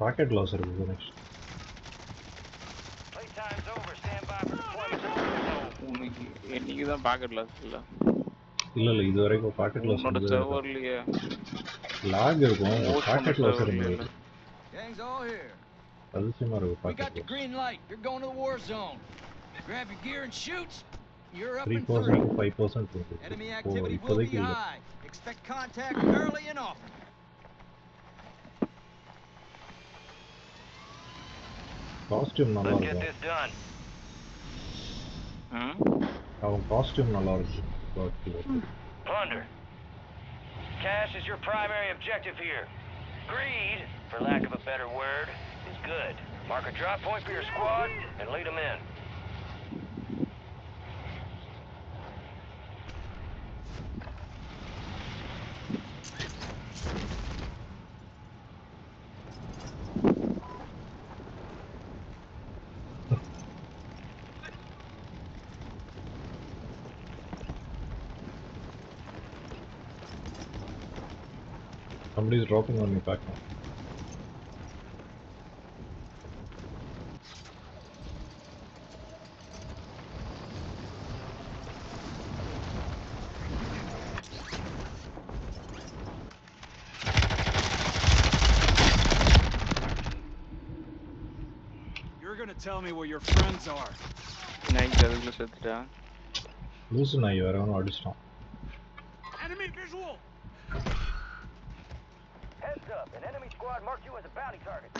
Packet loss இருக்கு கணேஷ். இன்னைக்கு தான் பாக்கெட் லாஸ் இல்ல. இல்ல இது வரைக்கும் பாக்கெட் லாஸ் உன்னோட சர்வர்லயே லாக் இருக்கும். பாக்கெட் லாஸ் இருந்தது. அதிசயமா இருக்கு We got the green light. You're going to the war zone. Grab your gear and shoot. You're up and free. 3% to 5% Enemy activity will be high. Expect contact early and often. Costume நல்லா இருக்கு. Let's get this done. அவன் costume நல்லா இருக்கு. Plunder. Cash is your primary objective here. Greed, for lack of a better word, is good. Mark a drop point for your squad and lead them in. Somebody is dropping on me back now. You're gonna tell me where your friends are. Nice, அதுக்குள்ள செத்துட்டா. லூசு நாய் வரவன அடிச்சான். Enemy visual. Heads up, an enemy squad marked you as a bounty target.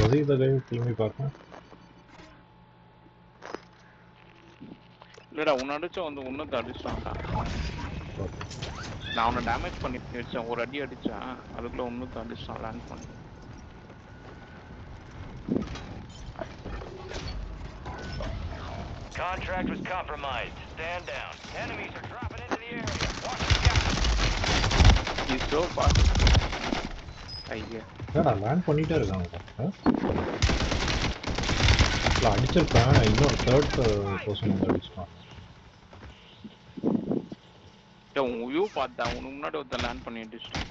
Was he the guy who killed me back now? இல்லடா உன்ன அடிச்ச வந்து உன்னத அடிச்சான்டா. நான் அவனை டேமேஜ் பண்ணி வச்சேன். ஒரு அடி அடிச்சான். அதுக்குள்ள உன்னத அடிச்சான் லேண்ட் பண்ணி. Contract was compromised. Stand down. Enemies are dropping into the area. Watch the sky. He's so fast. ஐயா. என்னடா லேண்ட் பண்ணிட்டே இருக்காங்க. அடிச்சிருக்கான். இன்னொரு தேர்ட் பர்சன் வந்து அடிச்சிட்டான். உன் வியூ பார்த்தா உனக்கு முன்னாடி ஒருத்த லேண்ட் பண்ணி அடிச்சிட்டான்.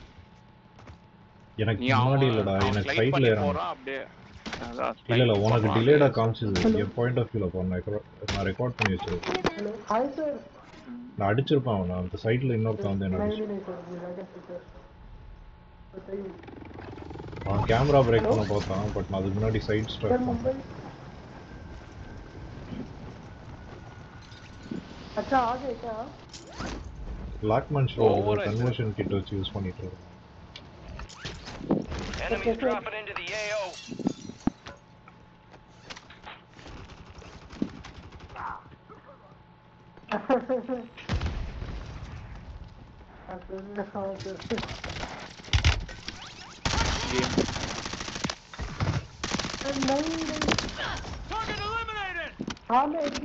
எனக்கு முன்னாடி இல்லடா. எனக்கு சைடுல ஏறான். அப்படியே இல்ல உனக்கு டிலேடா காமிச்சது. என் பாயிண்ட் ஆஃப் வியூல போறேன். நான் ரெக்கார்ட் பண்ணி வச்சிருக்கேன். Hello hi sir. நான் அடிச்சிருப்பேன் அவனை. அந்த சைடுல இன்னொருத்த வந்து என்ன அவன் கேமரா பிரேக் பண்ண பார்த்தான். பட் நான் அதுக்கு முன்னாடி சைட் ஸ்டார்ட் பண்ணேன். अच्छा आ गए क्या? Blackman show conversion kit வச்சு யூஸ் பண்ணிட்டு இருக்கேன். Enemies dropping into the AO. हाँ मैं एक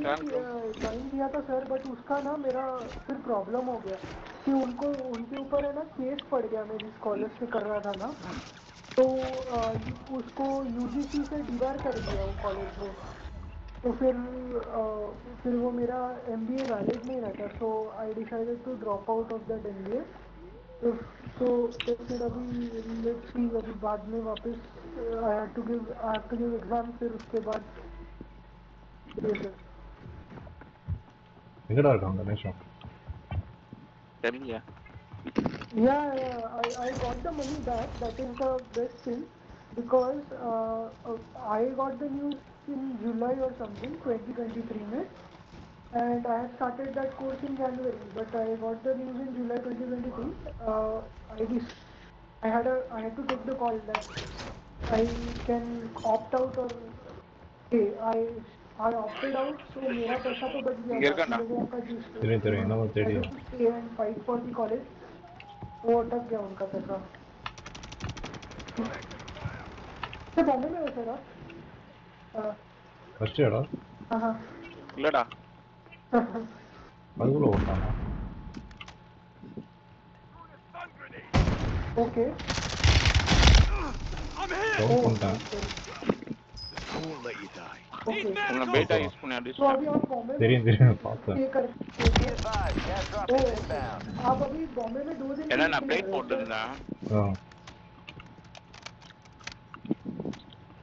ज्वाइन किया था सर, बट उसका ना मेरा फिर प्रॉब्लम हो गया कि उनके ऊपर है ना केस पड़ गया। मैं जिस कॉलेज से कर रहा था ना, तो उसको यूजीसी से डिबार कर दिया वो कॉलेज को। तो फिर वो मेरा एमबीए वैलिड नहीं रहता। So I decided to drop out of that MBA. तो फिर अभी बाद में वापस I have to give exam. फिर उसके बाद எங்கடா இருக்காங்க கணேஷம்? தெரியல. Yeah, I got the money back. That is the best thing because I got the news in July or something 2023 mein, and I had started that course in January, but I got the news in July 2023. I had to take the call that I can opt out or I opted out, so मेरा पैसा तो बच गया। लोगों का जो stay and fight for the college, वो अटक गया उनका पैसा। तो बॉम्बे में हो सर आप? ஃபர்ஸ்ட் ஏடா? இல்லடா. அதுக்குள்ள ஓட்டானா? Okay. டவுன் பண்ணிட்டேன். Okay. உன்னை பேட்டா யூஸ் பண்ணி तो அடிச்சிட்டேன். अभी आप बॉम्बे में தெரியும் பார்த்தேன். ये कर Be advised, gas drop is inbound. आप अभी बॉम्बे में 2 दिन ஏன்னா நான் பிளேட் போட்டுருந்தேன்.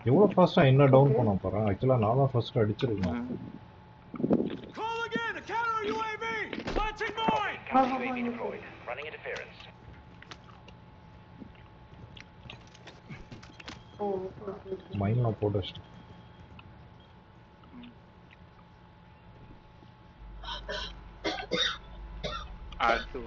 எவ்வளோ ஃபாஸ்ட்டாக என்ன டவுன் பண்ண போகிறேன்? ஆக்சுவலாக நான் தான் ஃபர்ஸ்ட் அடிச்சிருக்கேன். Counter UAV deployed. Running interference. Okay மைன்லாம் போட்டு வச்சிட்டேன். அது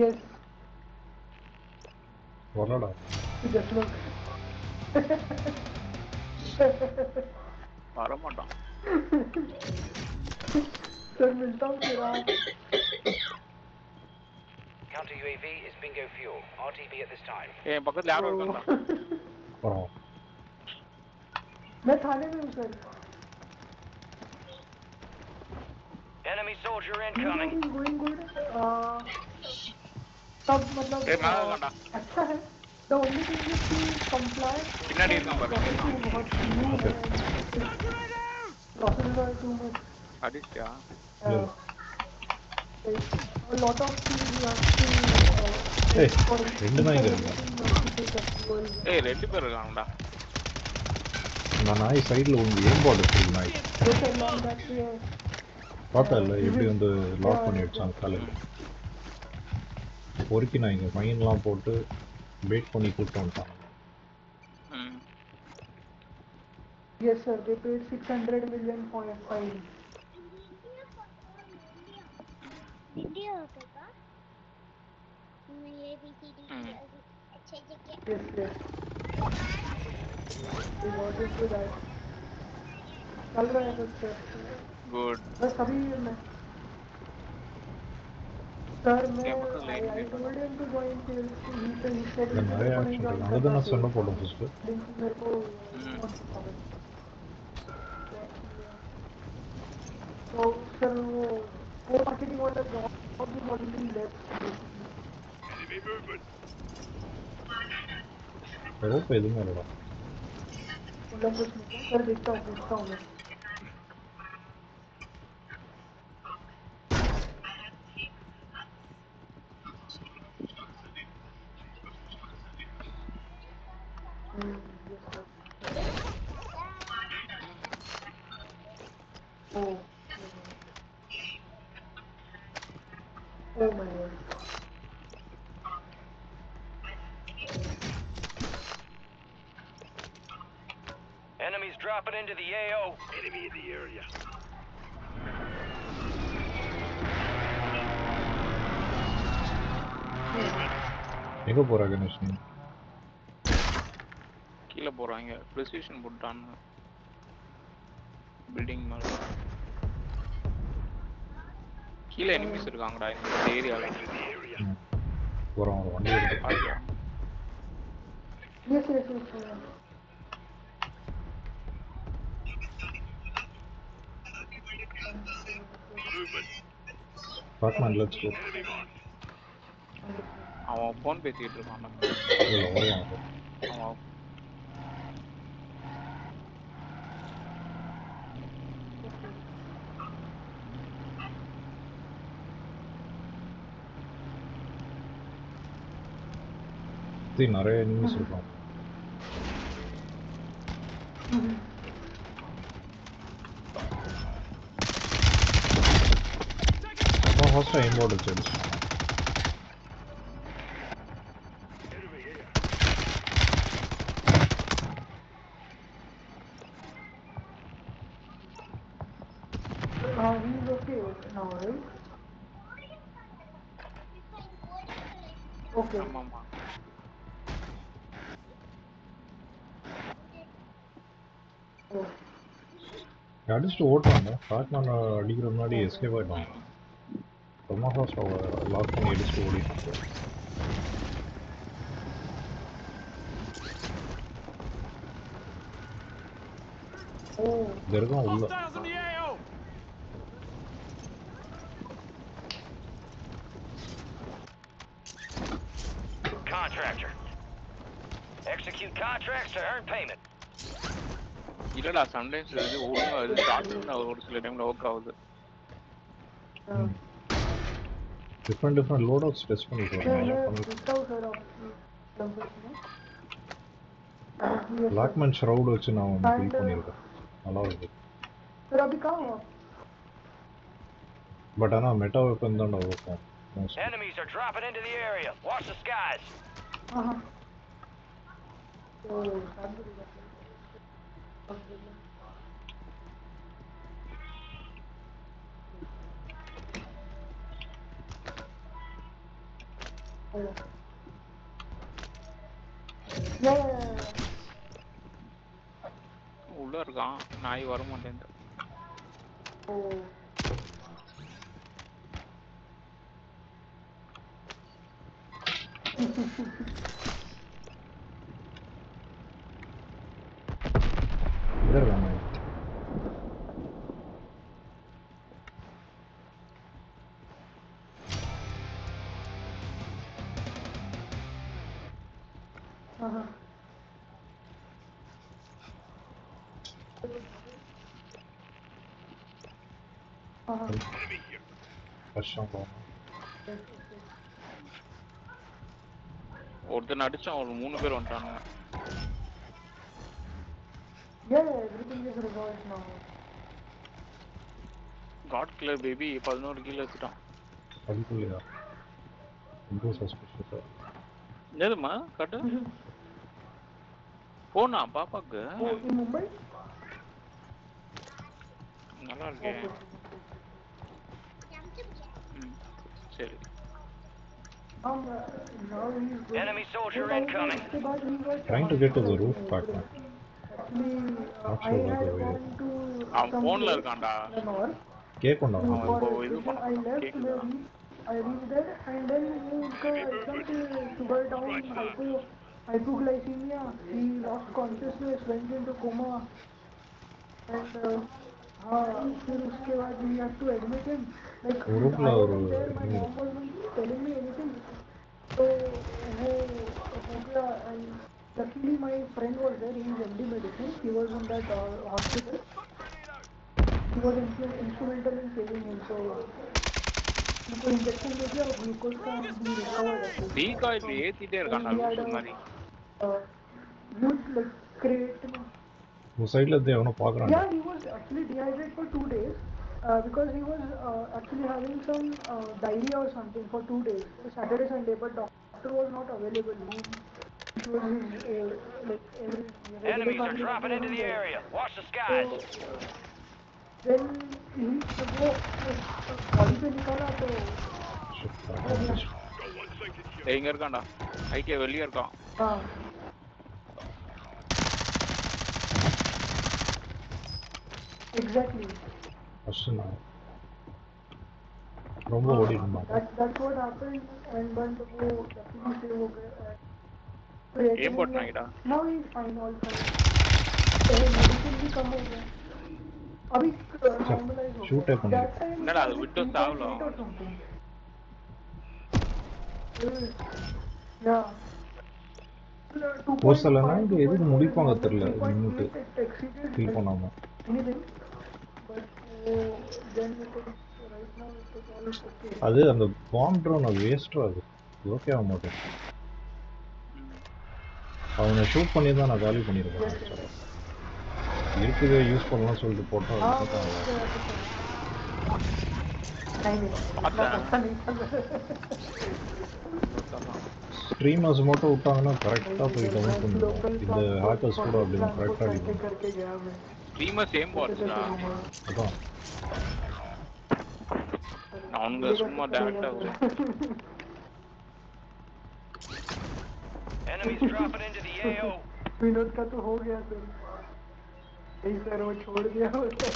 यस வரலடா. जस्ट लुक வரமாட்டான். सर मिलता हूँ फिर आप Counter UAV is bingo fuel. RTB at this time. என் பக்கத்துல யாரும் இருக்காங்களா? அப்புறம் मैं थाने में हूँ sir Enemy soldier incoming. Going good सब मतलब ஏய் மேல இருக்கான்டா. अच्छा है the only thing is to comply பின்னாடி இருக்கான் பாரு. बहुत न्यू है प्रोसेसर टू मच அடிச்சியா? a lot of things you have to ஏய் ரெண்டு தான் இங்கே இருக்கேன். ஏய் 2 பேர் இருக்காங்கடா. நான் நாய் சைடில் ஒன்று ஏம்பாடு வச்சிருக்கு நாய். பார்த்தா இல்லை எப்படி வந்து லாக் பண்ணி வச்சாங்க காலையில். பொறுக்கி நான் இங்கே மைன்லாம் போட்டு வெயிட் பண்ணி கூப்பிட்டு வந்துட்டாங்க. ம். Yes sir, they paid 600 million for fine. Video होगा मेरे BCD अच्छे जगह Yes yes. We wanted to that. चल रहा है कुछ गुड. बस अभी मैं सर मैं क्या मतलब line I told him to join sales. He said இல்லை நிறைய ஆக்ஷன் இருக்கு. அங்கே தான் நான் சண்டை போட்டேன் ஃபஸ்ட்டு. मेरे को तो सर वो मार्केटिंग वाला जॉब भी ऑलरेडी लेफ्ट ரோப் எதுவுமே இல்லைடா. मतलब कुछ नहीं सर देखता हूँ मैं Oh. Oh my god. Enemies dropping into the AO. Enemy in the area. எங்கே போகிற கணேஷ் நீ? கீழ போறாங்க. precision போட்டாங்க. பில்டிங் மேல. கீழ எனிமீஸ் இருக்காங்கடா இந்த ஏரியால. போகிறோம் ஒரு வண்டி எடுத்து. பாத்தியா? Yes, yes, yes, yes. பார்ட்மேன் லெட்ஸ் கோ. அவன் ஃபோன் பேசிட்டு இருக்கான். இல்லை வருவான். அவன் நிறைய எனிமீஸ் இருக்கான். ரொம்ப ஃபாஸ்ட்டாக எம்போர்டு வச்சு அடிச்சு. He's okay now, right? Okay. ஆமாமா. Oh. அடிச்சுட்டு ஓட்டுவாங்க. பார்ட்மேன் அடிக்கிற முன்னாடி எஸ்கேப் ஆகிட்டாங்க. ரொம்ப ஃபாஸ்ட்டாக லாக் பண்ணி அடிச்சுட்டு ஓடிட்டாங்க. ஓ இது இருக்கும் உள்ள. Hostiles in the AO! Contractor. Execute contracts to earn payment. இல்லடா சம்டைம்ஸ் இது ஒழுங்கா இது ஸ்டார்டிங்ல ஒரு சில டைம்ல ஒர்க் ஆகுது. டிஃப்ரெண்ட் லோடவுட்ஸ் டெஸ்ட் பண்ணிட்டு வரேன். லாக்மேன் ஷ்ரவுட் வச்சு நான் ஒன்று ஃபில் பண்ணியிருக்கேன். நல்லா இருக்கு. फिर अभी कहाँ हो? பட் ஆனால் மெட்டா வெப்பன் தான் இருக்கும். Enemies are dropping into the area. Watch the skies. हाँ உள்ள இருக்கான் நாய் வர மாட்டேன். इधर जाना है. ஒருத்தன் அடிச்சான் ஒரு 3 பேர் வந்துட்டானுங்க. Yeah, everything is resolved now. God killer baby 11 kilo எடுத்துட்டான். அதுக்குள்ளயா? ரொம்ப சஸ்பிஷியஸா. என்னதுமா கட்டு? போனா பாப்பாக்கு. ஓ in Mumbai? நல்லா இருக்கே. சரி. Enemy soldier incoming. Trying to get to the roof partner. அவன் போன்ல இருக்கான்டா. கேக்கும்டா. I reached there and then sugar down, hypoglycemia. He lost consciousness, went into coma, and फिर उसके बाद we had to admit him. Like I wasn't there, my mom wasn't telling me anything. So वो हो गया and luckily my friend was there. He is MD medicine. He was in that hospital. He was instrumental in saving him. So उनको injection दे दिया और glucose का भी recover डीकॉइल ஏத்திட்டே இருக்கான்டா லூசு மாதிரி. यूज लाइक क्रिएट वो साइडல दे அவன பார்க்கறான். Yeah, he was actually dehydrated for 2 days because he was actually having some diarrhea or something for 2 days, Saturday Sunday, but doctor was not available. He was like Enemies are dropping into the area. Watch the skies. Then he वो body पे निकाला तो எங்க இருக்கான்டா? ஐகே வெளிய இருக்கான். हां exactly Ashna ரொம்ப ஓடி இருந்தான். That's what happened and when the वो definitely save हो गया. ஏம் போட்னாங்கடா. Now he's fine all fine. Medicine भी कम हो गया. अभी नॉर्मलाइज हो शूट है कौन? என்னடா அது விட்டோ சாவல. या போஸ்டலனா இது எதுக்கு முடிப்பாங்க தெரியல நின்னுட்டு ஃபீல் பண்ணாம. அது அந்த பாம் ட்ரோன் வேஸ்ட் ஆகுது. ஓகே ஆக மாட்டேன். அவனை ஷூட் பண்ணி தான் நான் காலி பண்ணியிருக்கேன். இருக்குதே யூஸ் பண்ணலாம் சொல்லிட்டு போட்டா ஸ்ட்ரீமர்ஸ் மட்டும் விட்டாங்கன்னா கரெக்டாக போய் டவுன் பண்ணுவோம். இந்த ஹேக்கர்ஸ் கூட அப்படி தான் கரெக்டாக அடிக்கும். ஸ்ட்ரீமர் சேம் பாட்ஸ்டா. அதான் அவங்க சும்மா டைரக்டா Enemies dropping into the AO. Vinod का तो हो गया सर. यही सर वो छोड़ दिया उसे.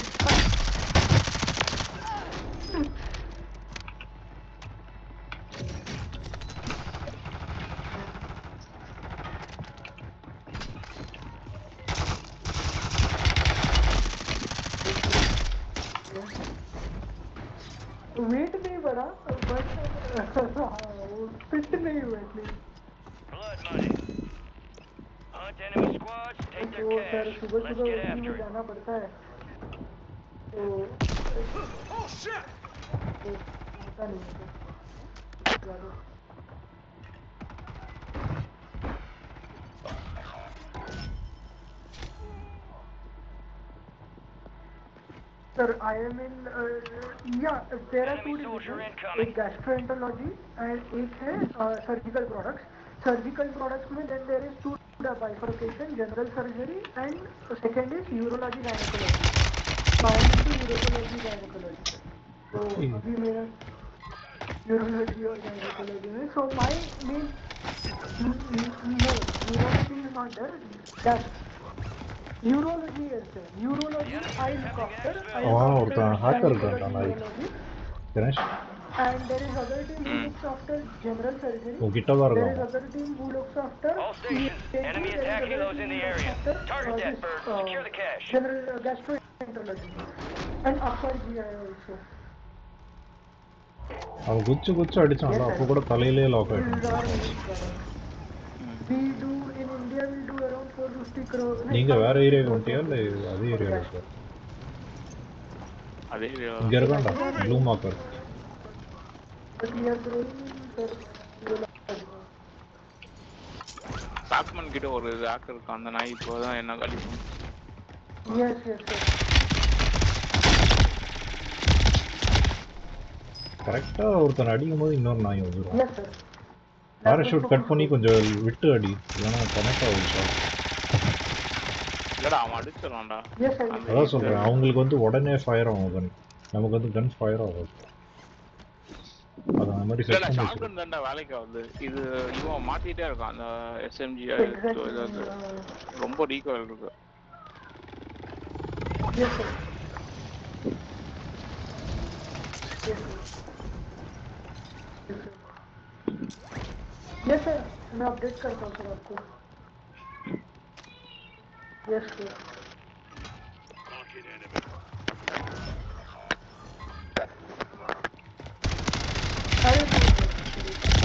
सुबह Let's सुबह get उसी after में it. जाना पड़ता है तो होता नहीं है ज़्यादा। Sir, I am in, yeah, there are two Enemy soldier divisions, incoming. एक gastroenterology and एक है surgical products. Surgical products में then there is two bifurcation, general surgery and second is urology gynecology. So I am into urology gynecology. So अभी मेरा urology और gynecology में, so my main, no, urology is not there. Urology is there. Urology I look after. I look அவன் after ஒருத்தன் hacker இருக்கான்டா gynecology, நாய் urology. Ganesh And there is other team who looks after general surgery. உன் கிட்ட தான் There is இருக்கான் other team who looks after All stations, ENT. enemy There is attack other helos team in who the looks area. after Target that bird. Secure the cache. general gastroenterology and upper GI also. அவன் குச்சி குச்சி அடிச்சான்ல அப்போ கூட தலையிலே lock ஆயிட்டான் We do in India we do around 450 crore. நீங்க வேற ஏரியாவுக்கு வந்துட்டியா இல்லை அதே ஏரியாவில் இருக்க அதே இங்க இருக்கான்டா blue marker But we are growing, sir. சாக்மன் கிட்ட ஒரு ஹேக்கர் இருக்கு அந்த நாய் இப்போதான் என்ன காலி பண்ணும். Yes, yes, sir. கரெக்டா ஒருத்தன் அடிக்கும் போது இன்னொரு நாய் வந்துடும் Yes, sir. பேராஷூட் கட் பண்ணி கொஞ்சம் விட்டு அடி இல்லைன்னா கனெக்ட் ஆகும் ஷாட் இல்லடா அவன் அடிச்சிடறான்டா. Yes, sir. அதான் சொல்றேன் அவங்களுக்கு வந்து உடனே ஃபயர் ஆகும் கன் நமக்கு வந்து கன் ஃபயர் ஆகும் அது அந்த மாதிரி செட் இல்லடா பண்ணி ஷாட்கன் தான்டா வேலைக்கு ஆகுது. இது இவன் மாத்திட்டே இருக்கான் அந்த SMG Exactly. ரொம்ப ரீகால் இருக்கு. Yes, sir. Yes, sir. Yes, sir. मैं अपडेट करता हूँ सर आपको. Yes, sir. अरे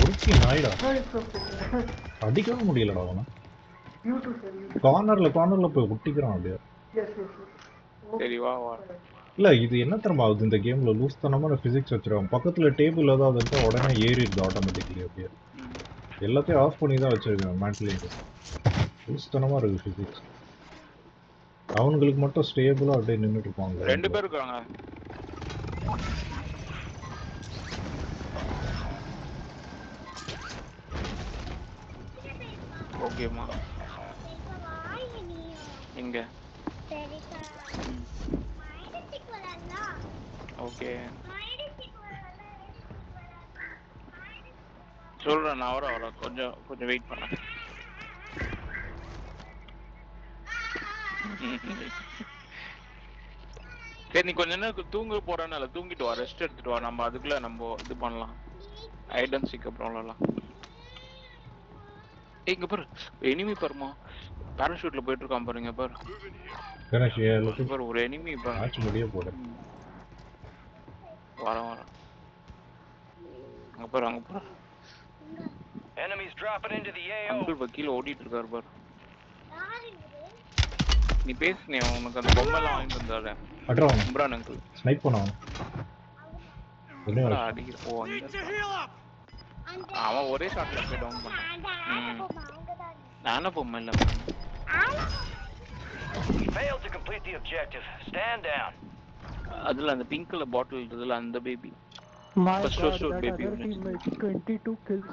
ஒருத்தி நாய்டா no, it's okay, sir. அடிக்கவும் முடியலடா அவனை You too, sir. You too. கார்னர்ல போய் ஒட்டிக்கிறான் அப்படியே Yes, yes, yes. சரி வா வா. இல்ல இது என்ன தெரியுமா ஆகுது இந்த கேம்ல லூஸ் தனமான பிசிக்ஸ் வச்சிருக்கான் பக்கத்துல டேபிள் ஏதாவது இருந்தா உடனே ஏறிடுது ஆட்டோமேட்டிக்கலி அப்படியே எல்லாத்தையும் ஆஃப் பண்ணி தான் வச்சிருக்கேன் மேட்லேயே லூஸ் தனமா இருக்கு பிசிக்ஸ் அவனுங்களுக்கு மட்டும் ஸ்டேபிளா அப்படியே நின்றுட்டு இருப்பாங்க ரெண்டு பேர் இருக்காங்க. ஓகேமா எங்க ஓகே சொல்றேன் நான் வர கொஞ்சம் வெயிட் பண்ண. சரி நீ கொஞ்ச நேரம் தூங்க போறேன்னு தூங்கிட்டு வா ரெஸ்ட் எடுத்துட்டு வா நம்ம அதுக்குள்ள நம்ம இது பண்ணலாம் ஐடன் சீக் அப்புறம்லாம். இங்க பாரு எனிமி பாருமா பேராஷூட்ல போயிட்டு இருக்கான் பாருங்க பாரு கணேஷ் பாரு ஒரு எனிமி பாரு மேட்ச் முடிய போட வர அங்க பாரு Enemies dropping into the AO. Uncle வக்கீல ஓடிட்டு இருக்காரு பாரு. நீ பேசுனே உனக்கு அந்த பொம்மை எல்லாம் வாங்கிட்டு வந்தாரு அட்ரான் இம்ரான் அங்கிள் ஸ்னைப் பண்ணான் அடிக்கிற ஓ அவன் ஒரே ஷாட்ல போய் டவுன் பண்ணான். நானே பொம்மை இல்ல Failed to complete the objective. Stand down. அதுல அந்த பிங்க்ல பாட்டில் இருக்குதுல அந்த baby My First God, shoot that baby other unit. teammate, 22 kills.